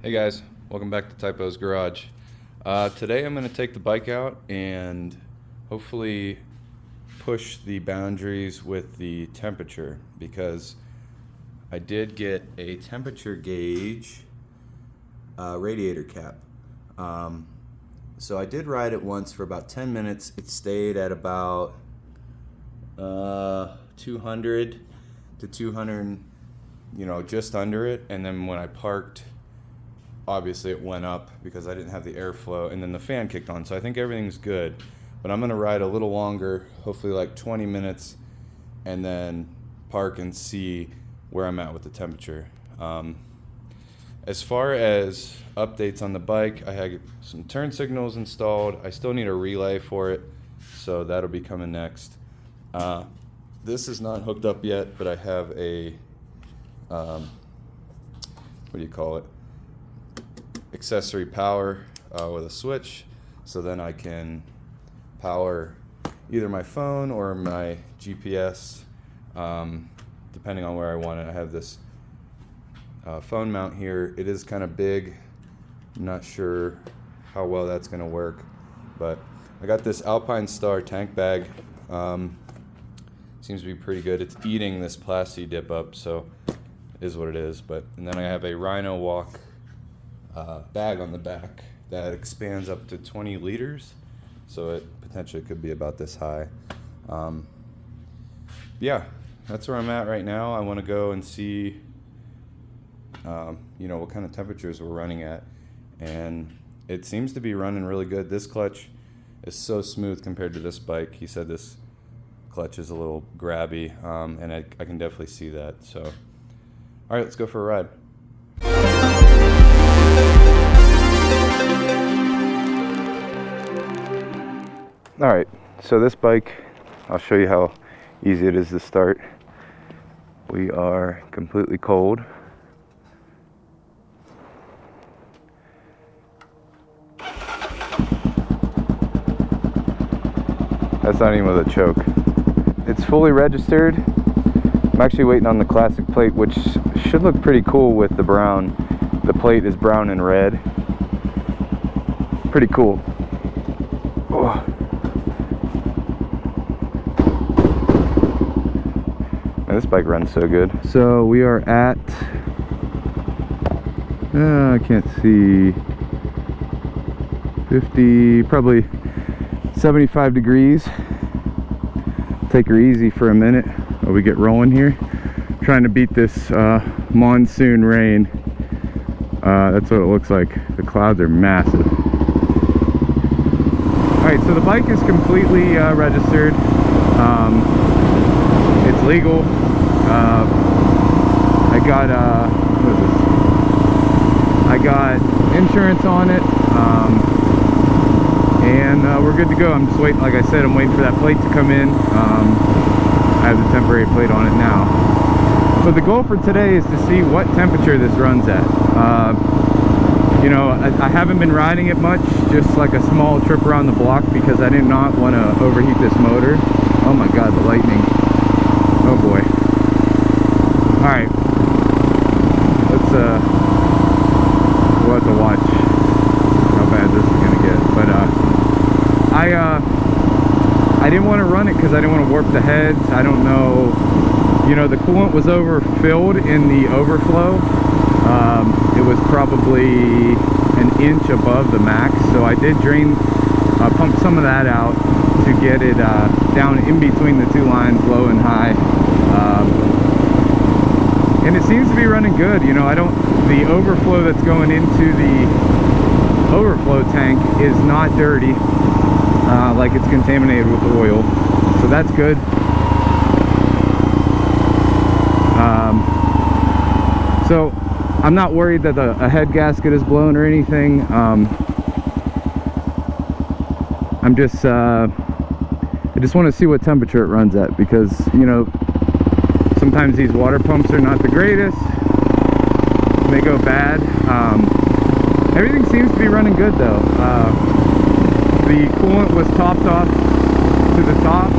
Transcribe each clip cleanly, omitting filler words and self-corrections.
Hey guys, welcome back to Typo's Garage. Today I'm going to take the bike out and hopefully push the boundaries with the temperature, because I did get a temperature gauge radiator cap. So I did ride it once for about 10 minutes. It stayed at about 200 to 200, just under it. And then when I parked, obviously it went up because I didn't have the airflow, and then the fan kicked on. So I think everything's good, but I'm gonna ride a little longer, hopefully like 20 minutes, and then park and see where I'm at with the temperature. As far as updates on the bike, I had some turn signals installed. I still need a relay for it, so that'll be coming next. This is not hooked up yet, but I have a accessory power with a switch, so then I can power either my phone or my GPS, depending on where I want it. I have this phone mount here. It is kind of big. I'm not sure how well that's going to work, but I got this Alpine Star tank bag. Seems to be pretty good. It's eating this plasti dip up, so it is what it is. And then I have a Rhino Walk bag on the back that expands up to 20 liters, so it potentially could be about this high. Yeah, that's where I'm at right now. I want to go and see what kind of temperatures we're running at, and it seems to be running really good. This clutch is so smooth compared to this bike. He said this clutch is a little grabby, and I can definitely see that. So all right, let's go for a ride. All right, so this bike, I'll show you how easy it is to start. We are completely cold. That's not even with a choke. It's fully registered. I'm actually waiting on the classic plate, which should look pretty cool with the brown. The plate is brown and red. Pretty cool. Oh. Man, this bike runs so good. So we are at, I can't see, 50, probably 75 degrees. Take her easy for a minute while we get rolling here. Trying to beat this monsoon rain. That's what it looks like. The clouds are massive. Alright, so the bike is completely registered. It's legal. I got insurance on it. And we're good to go. I'm just waiting, like I said, I'm waiting for that plate to come in. I have the temporary plate on it now. So the goal for today is to see what temperature this runs at. I haven't been riding it much, just like a small trip around the block, because I did not want to overheat this motor. Oh my god, the lightning. Oh boy. Alright. We'll have to watch how bad this is going to get. But I didn't want to run it because I didn't want to warp the heads. I don't know, the coolant was overfilled in the overflow. It was probably an inch above the max, so I did pump some of that out to get it down in between the two lines, low and high. And it seems to be running good. The overflow that's going into the overflow tank is not dirty, like it's contaminated with oil, so that's good. So I'm not worried that a head gasket is blown or anything. I just want to see what temperature it runs at, because sometimes these water pumps are not the greatest. They go bad. Everything seems to be running good though. The coolant was topped off to the top.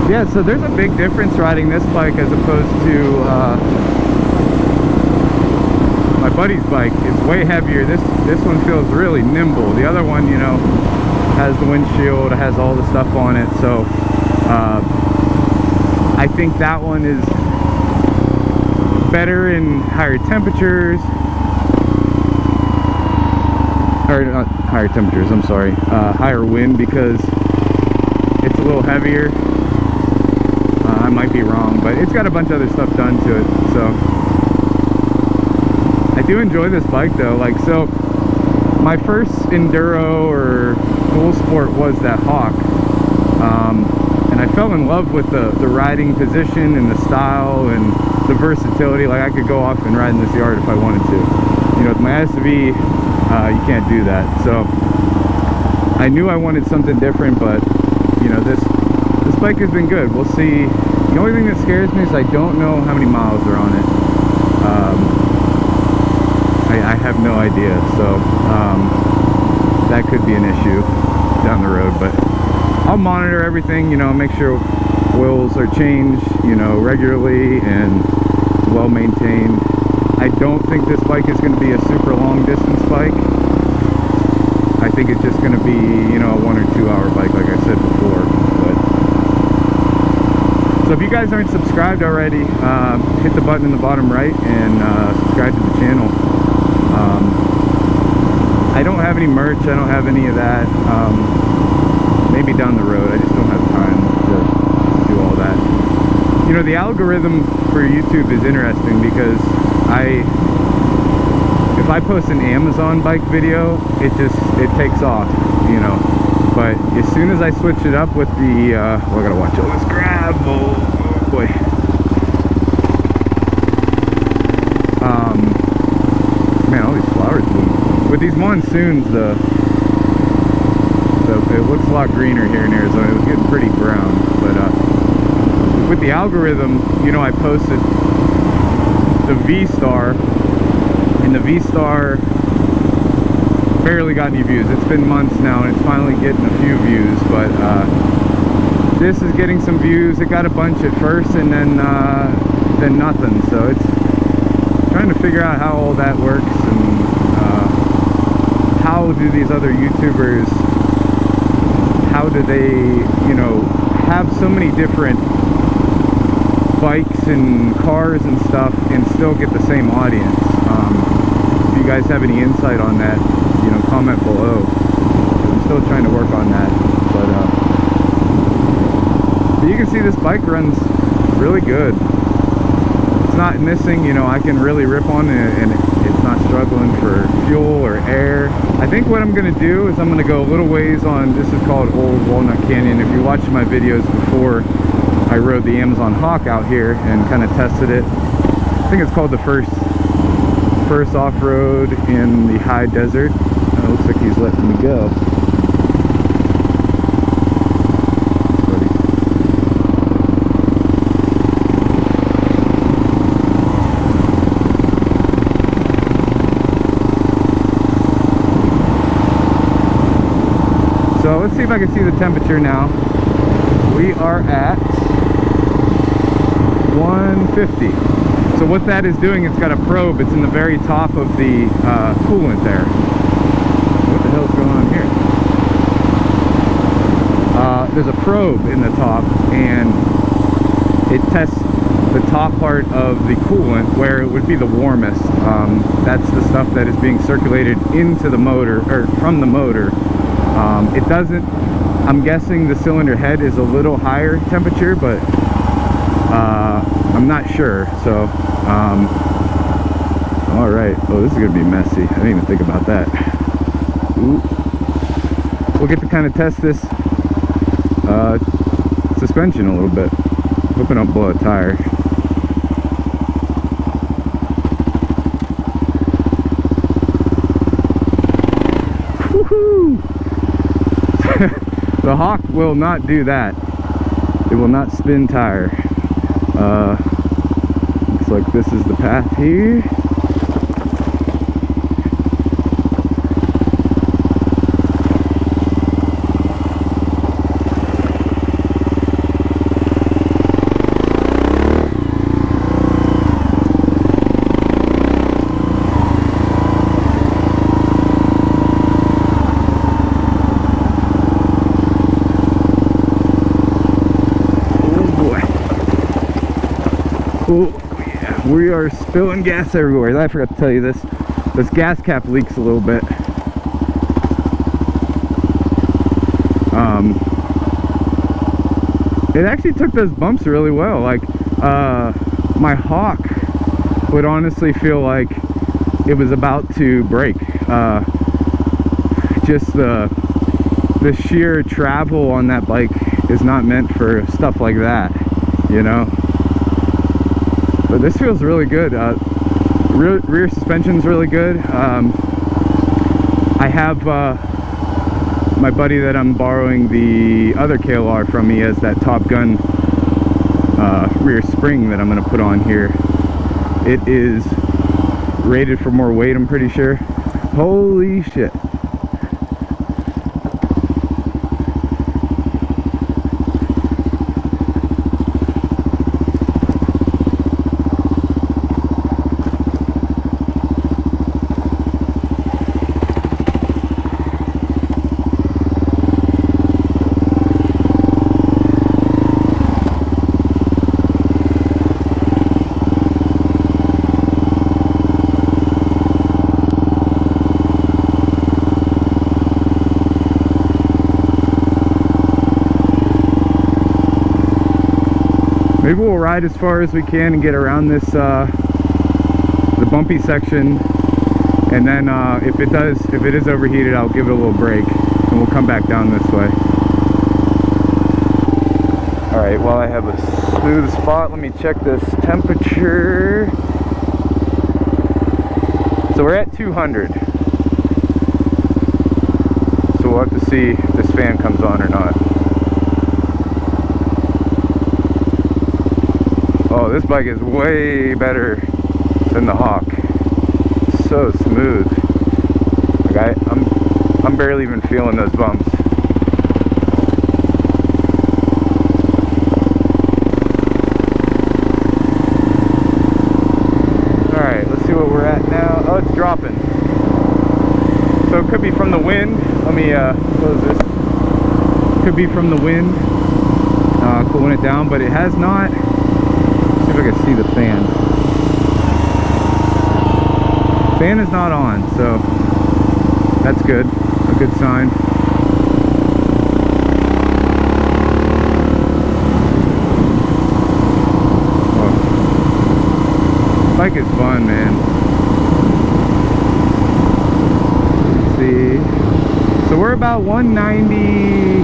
Yeah, so there's a big difference riding this bike as opposed to my buddy's bike. It's way heavier. This one feels really nimble. The other one, you know, has the windshield, it has all the stuff on it. So I think that one is better in higher temperatures. Or not higher temperatures, I'm sorry. Higher wind, because it's a little heavier. I might be wrong, but it's got a bunch of other stuff done to it. So I do enjoy this bike though. Like, so my first enduro or dual sport was that Hawk, and I fell in love with the riding position and the style and the versatility. Like, I could go off and ride in this yard if I wanted to. You know, with my SV, you can't do that. So I knew I wanted something different, but you know, this bike has been good. We'll see. The only thing that scares me is I don't know how many miles are on it. I have no idea, so that could be an issue down the road, but I'll monitor everything, you know, make sure oils are changed, you know, regularly and well maintained. I don't think this bike is going to be a super long distance bike. I think it's just going to be, you know, a 1 or 2 hour bike, like I said before. So if you guys aren't subscribed already, hit the button in the bottom right and subscribe to the channel. I don't have any merch, I don't have any of that. Maybe down the road, I just don't have time to do all that. You know, the algorithm for YouTube is interesting because if I post an Amazon bike video, it takes off, you know. But as soon as I switch it up with the, well, I gotta watch all this gravel, oh boy. Man, all these flowers bloom. With these monsoons, it looks a lot greener here in Arizona. It was getting pretty brown, but with the algorithm, you know, I posted the V-Star, and the V-Star barely got any views. It's been months now and it's finally getting a few views, but this is getting some views. It got a bunch at first and then nothing, so it's trying to figure out how all that works and how do these other YouTubers, how do they, you know, have so many different bikes and cars and stuff and still get the same audience. If you guys have any insight on that, you know, comment below. I'm still trying to work on that, but you can see this bike runs really good. It's not missing, you know, I can really rip on it and it's not struggling for fuel or air. I think what I'm going to do is I'm going to go a little ways on, this is called Old Walnut Canyon. If you watched my videos before, I rode the Amazon Hawk out here and kind of tested it. I think it's called the first off-road in the high desert. It looks like he's letting me go. So let's see if I can see the temperature now. We are at 150. So what that is doing, it's got a probe. It's in the very top of the coolant there. What the hell's going on here? There's a probe in the top, and it tests the top part of the coolant where it would be the warmest. That's the stuff that is being circulated into the motor, or from the motor. It doesn't, I'm guessing the cylinder head is a little higher temperature, but I'm not sure. So all right. Oh, this is gonna be messy. I didn't even think about that. Ooh. We'll get to kind of test this suspension a little bit. Hope I don't blow a tire. Woohoo! The Hawk will not do that. It will not spin tire. Looks like this is the path here. Oh, yeah. We are spilling gas everywhere. I forgot to tell you this. This gas cap leaks a little bit. It actually took those bumps really well. Like, my Hawk would honestly feel like it was about to break. Just the sheer travel on that bike is not meant for stuff like that, you know. But this feels really good. Rear suspension's really good. I have my buddy that I'm borrowing the other KLR from. He has that Top Gun rear spring that I'm going to put on here. It is rated for more weight, I'm pretty sure. Holy shit. Maybe we'll ride as far as we can and get around this the bumpy section, and then if it is overheated, I'll give it a little break and we'll come back down this way. All right, while I have a smooth spot, let me check this temperature. So we're at 200. So we'll have to see if this fan comes on or not. Oh, this bike is way better than the Hawk. So smooth. Like I'm barely even feeling those bumps. All right, let's see what we're at now. Oh, it's dropping. So it could be from the wind. Let me close this. Could be from the wind cooling it down, but it has not. See if I can see the fan. Fan is not on, so that's good. A good sign. Oh. Bike is fun, man. Let's see. So we're about 190,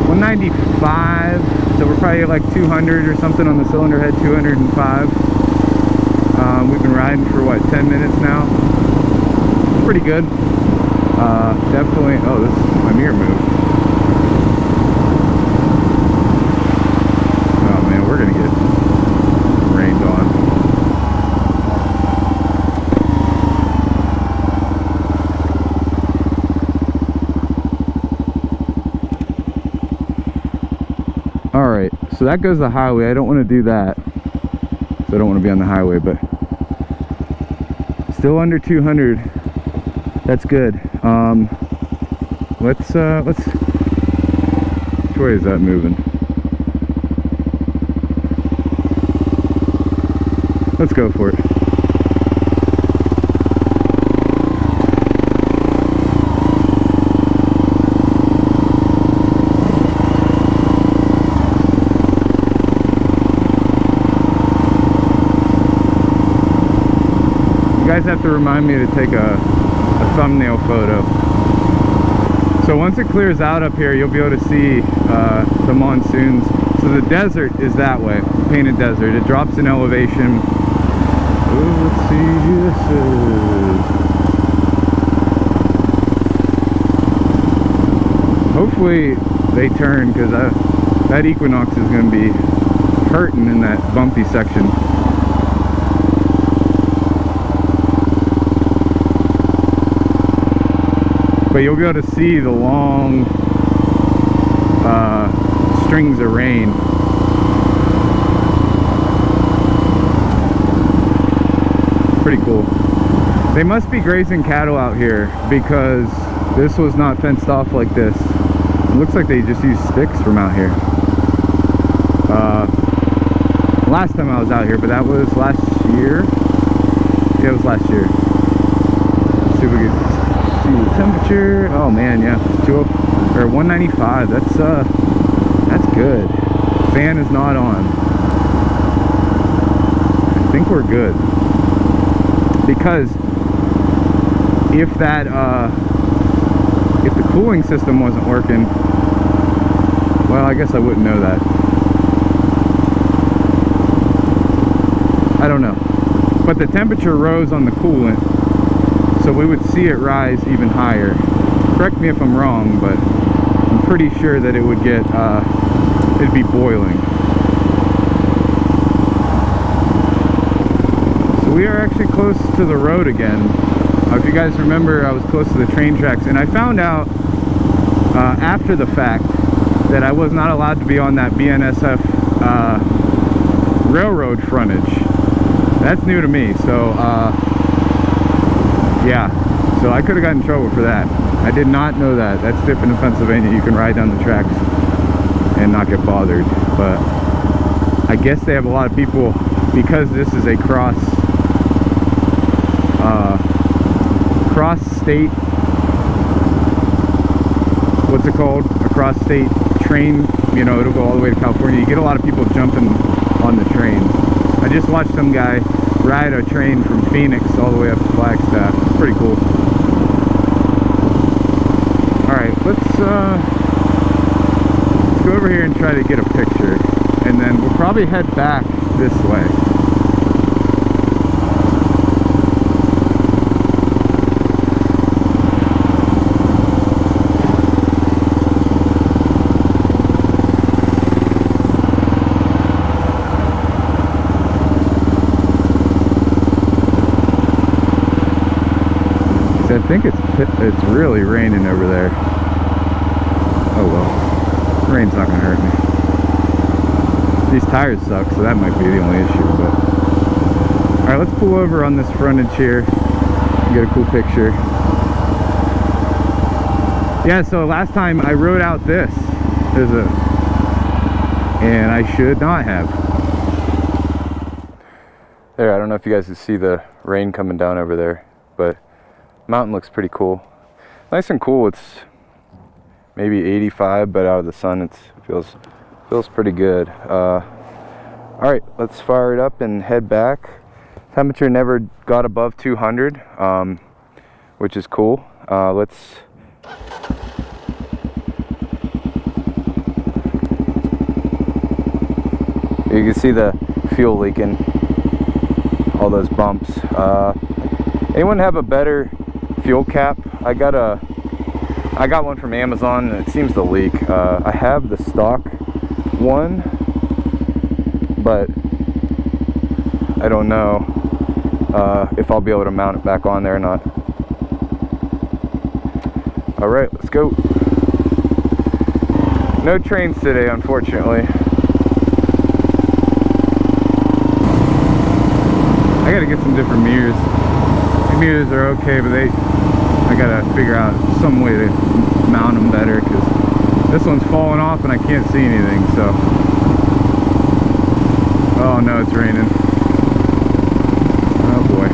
195. So we're probably at like 200 or something on the cylinder head, 205. We've been riding for what, 10 minutes now? Pretty good. Definitely. Oh, this my mirror moved. Oh man, we're gonna get rained on. All right, so that goes the highway. I don't want to do that, so I don't want to be on the highway, but still under 200. That's good. Let's which way is that moving? Let's go for it. You guys have to remind me to take a thumbnail photo. So once it clears out up here, you'll be able to see the monsoons. So the desert is that way, the painted desert. It drops in elevation. Ooh, let's see who this is. Hopefully they turn, because that Equinox is going to be hurting in that bumpy section. But you'll be able to see the long strings of rain. Pretty cool. They must be grazing cattle out here, because this was not fenced off like this. It looks like they just use sticks from out here. last time I was out here, but that was last year. Yeah, it was last year. Let's see if we can see the temperature. Oh man, yeah, 195. That's good. Fan is not on. I think we're good. Because if that if the cooling system wasn't working, well, I guess I wouldn't know that. I don't know. But the temperature rose on the coolant, so we would see it rise even higher. Correct me if I'm wrong, but I'm pretty sure that it would get, it'd be boiling. So we are actually close to the road again. If you guys remember, I was close to the train tracks, and I found out after the fact that I was not allowed to be on that BNSF railroad frontage. That's new to me, so yeah, so I could have gotten in trouble for that. I did not know that. That's different in Pennsylvania. You can ride down the tracks and not get bothered, but I guess they have a lot of people, because this is a cross state, what's it called, a cross state train, you know, it'll go all the way to California. You get a lot of people jumping on the train. I just watched some guy ride a train from Phoenix all the way up to Flagstaff. It's pretty cool. Alright, let's go over here and try to get a picture, and then we'll probably head back this way. I think it's really raining over there. Oh well, rain's not gonna hurt me. These tires suck, so that might be the only issue. But all right, let's pull over on this frontage here and get a cool picture. Yeah, so last time I rode out this, and I should not have. There, I don't know if you guys can see the rain coming down over there, but mountain looks pretty cool. Nice and cool. It's maybe 85, but out of the sun it feels pretty good. All right, let's fire it up and head back. Temperature never got above 200, which is cool. You can see the fuel leaking, all those bumps. Anyone have a better fuel cap? I got one from Amazon and it seems to leak. I have the stock one, but I don't know if I'll be able to mount it back on there or not. Alright, let's go. No trains today, unfortunately. I gotta get some different mirrors. Mirrors are okay, but I gotta figure out some way to mount them better, because this one's falling off and I can't see anything. So, oh no, it's raining. Oh boy.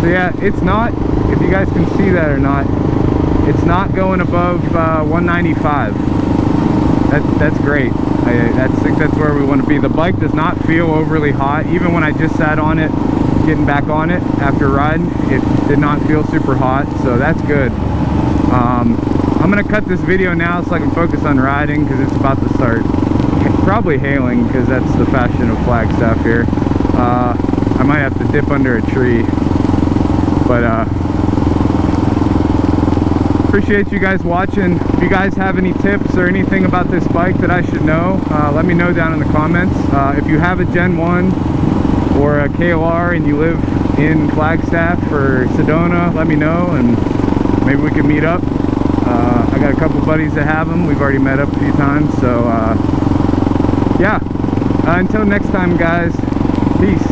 So yeah, it's not, if you guys can see that or not, it's not going above 195. That's great. I think that's where we want to be. The bike does not feel overly hot. Even when I just sat on it, getting back on it after riding, it did not feel super hot, so that's good. I'm gonna cut this video now so I can focus on riding, because it's about to start probably hailing, because that's the fashion of Flagstaff here. I might have to dip under a tree, but appreciate you guys watching. If you guys have any tips or anything about this bike that I should know, let me know down in the comments. If you have a Gen 1 or a KLR and you live in Flagstaff or Sedona, let me know and maybe we can meet up. I got a couple buddies that have them. We've already met up a few times, so yeah, until next time guys, peace.